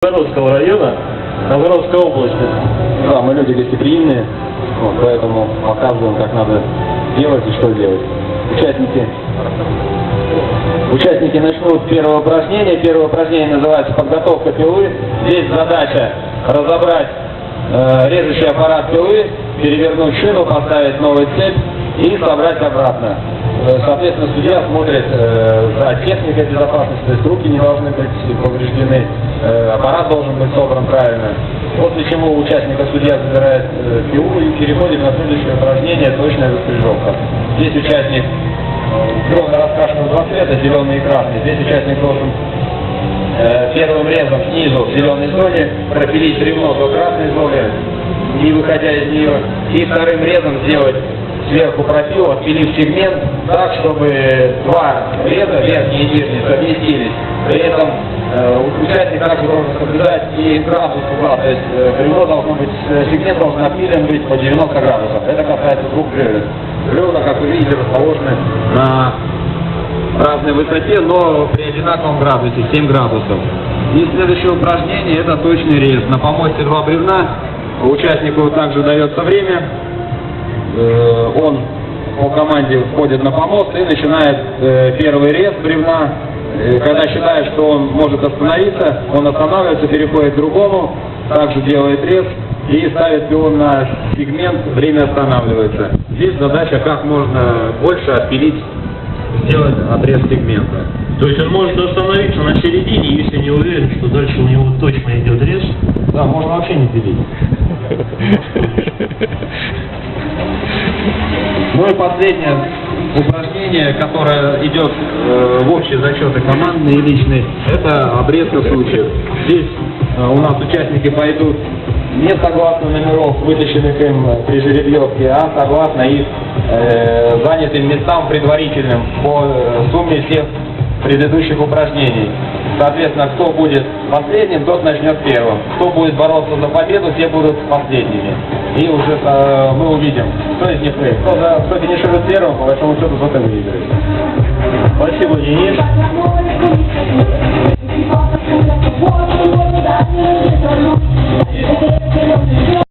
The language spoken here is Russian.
Новгородского района, Новгородской области. Да, мы люди гостеприимные, вот, поэтому показываем, как надо делать и что делать. Участники начнут первое упражнение. Первое упражнение называется подготовка пилы. Здесь задача разобрать режущий аппарат пилы, перевернуть шину, поставить новую цепь и собрать обратно. Соответственно, судья смотрит за техникой безопасности, то есть руки не должны быть повреждены, аппарат должен быть собран правильно. После чего у участника судья забирает пилу и переходим на следующее упражнение — точная распряжевка. Здесь участник раскрашен в два цвета, зеленый и красный. Здесь участник должен первым резом снизу в зеленой зоне пропилить бревно до красной зоны, не выходя из нее, и вторым резом сделать сверху пропил, отпилив сегмент так, чтобы два реза, верхний и нижний, совместились. При этом участник также должен соблюдать и градус угла, то есть бревно должно быть, сегмент должен отпилен быть по 90 градусов. Это касается двух бревен. Бревна, как вы видите, расположены на разной высоте, но при одинаковом градусе, 7 градусов. И следующее упражнение — это точный рез. На помосте два бревна, участнику также дается время. Он по команде входит на помост и начинает первый рез бревна. Когда считает, что он может остановиться, он останавливается, переходит к другому, также делает рез и ставит пилу на сегмент, время останавливается. Здесь задача как можно больше отпилить, сделать отрез сегмента. То есть он может остановиться на середине, если не уверен, что дальше у него точно идет рез? Да, можно вообще не пилить. Ну и последнее упражнение, которое идет в общие зачеты командные и личные, это обрезка случаев. Здесь у нас участники пойдут не согласно номеров, вытащенных им при жеребьевке, а согласно их занятым местам предварительным по сумме всех предыдущих упражнений. Соответственно, кто будет последним, тот начнет первым. Кто будет бороться за победу, те будут последними. И уже мы увидим, кто из них выиграет. Кто финиширует первым, по большому счету, тот и выиграет. Спасибо, Денис.